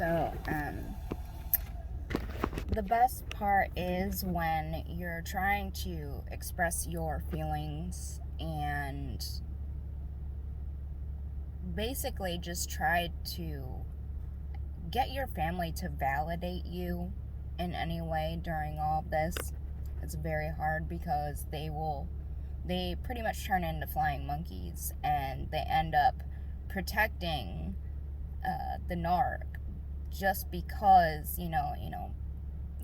So, the best part is when you're trying to express your feelings and basically just try to get your family to validate you in any way during all of this. It's very hard because they pretty much turn into flying monkeys, and they end up protecting the narc just because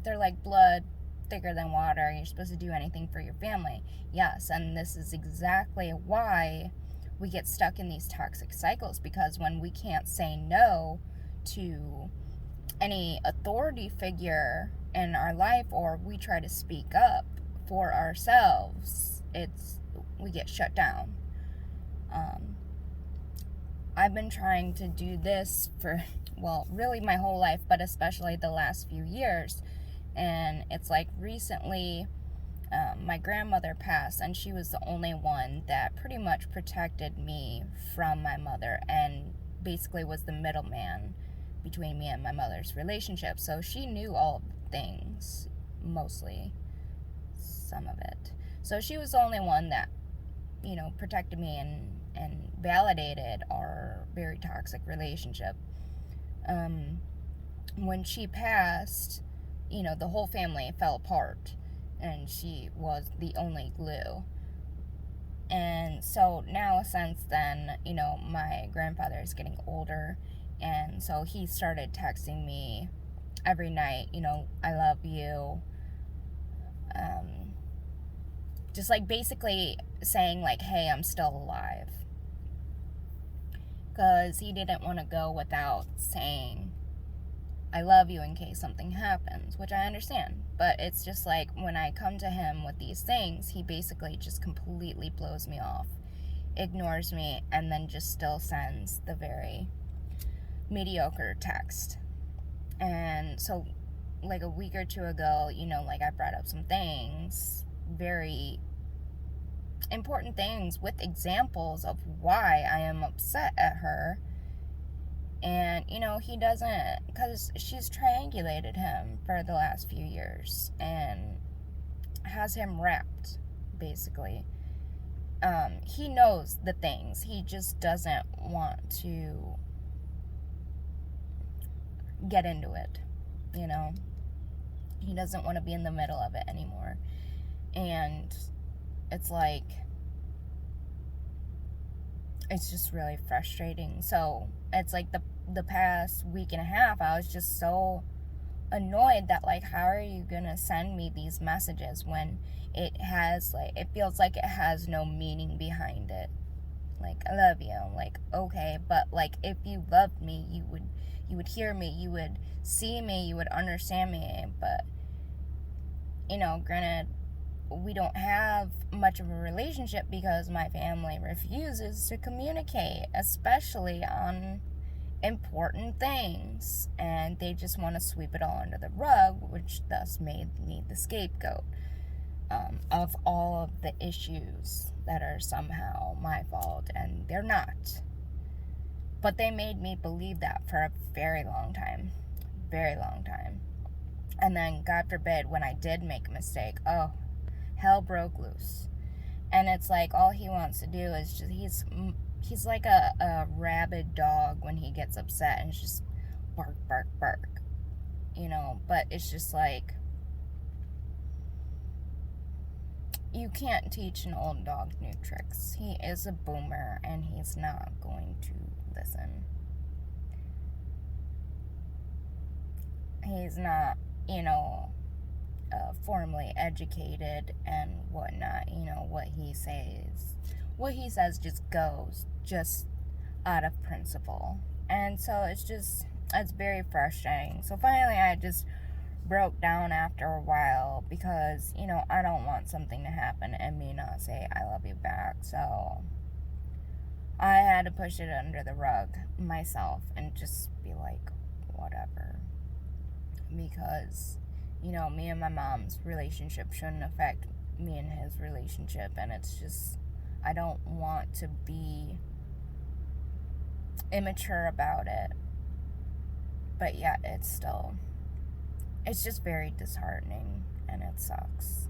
they're like blood thicker than water. You're supposed to do anything for your family. Yes, and this is exactly why we get stuck in these toxic cycles, because when we can't say no to any authority figure in our life, or we try to speak up for ourselves, we get shut down. I've been trying to do this for, really my whole life, but especially the last few years. And it's like recently, my grandmother passed, and she was the only one that pretty much protected me from my mother and basically was the middleman between me and my mother's relationship. So she knew all of the things, mostly some of it. So she was the only one that protected me and validated our very toxic relationship. When she passed, the whole family fell apart, and she was the only glue. And so now, since then, my grandfather is getting older, and so he started texting me every night, I love you. Just like basically saying like, hey, I'm still alive. Because he didn't want to go without saying I love you in case something happens, which I understand. But it's just like when I come to him with these things, he basically just completely blows me off, ignores me, and then just still sends the very mediocre text. And so like a week or two ago, I brought up some things, very important things with examples of why I am upset at her. And, he doesn't, because she's triangulated him for the last few years and has him wrapped, basically. He knows the things. He just doesn't want to get into it, He doesn't want to be in the middle of it anymore. And it's like, it's just really frustrating. So it's like the past week and a half, I was just so annoyed that like, how are you gonna send me these messages when it feels like it has no meaning behind it? Like, I love you. Like, okay, but like, if you loved me, you would hear me, you would see me, you would understand me. But granted, we don't have much of a relationship because my family refuses to communicate, especially on important things, and they just want to sweep it all under the rug, which thus made me the scapegoat of all of the issues that are somehow my fault, and they're not. But they made me believe that for a very long time. And then, God forbid, when I did make a mistake, hell broke loose. And it's like, all he wants to do is just, he's like a rabid dog when he gets upset, and it's just bark, bark, bark, but it's just like, you can't teach an old dog new tricks. He is a boomer, and he's not going to listen. He's not, formally educated and whatnot. What he says just goes just out of principle. And so it's very frustrating. So finally I just broke down after a while, because I don't want something to happen and me not say I love you back. So I had to push it under the rug myself and just be like, whatever. Because me and my mom's relationship shouldn't affect me and his relationship, and it's just, I don't want to be immature about it. But yet it's just very disheartening, and it sucks.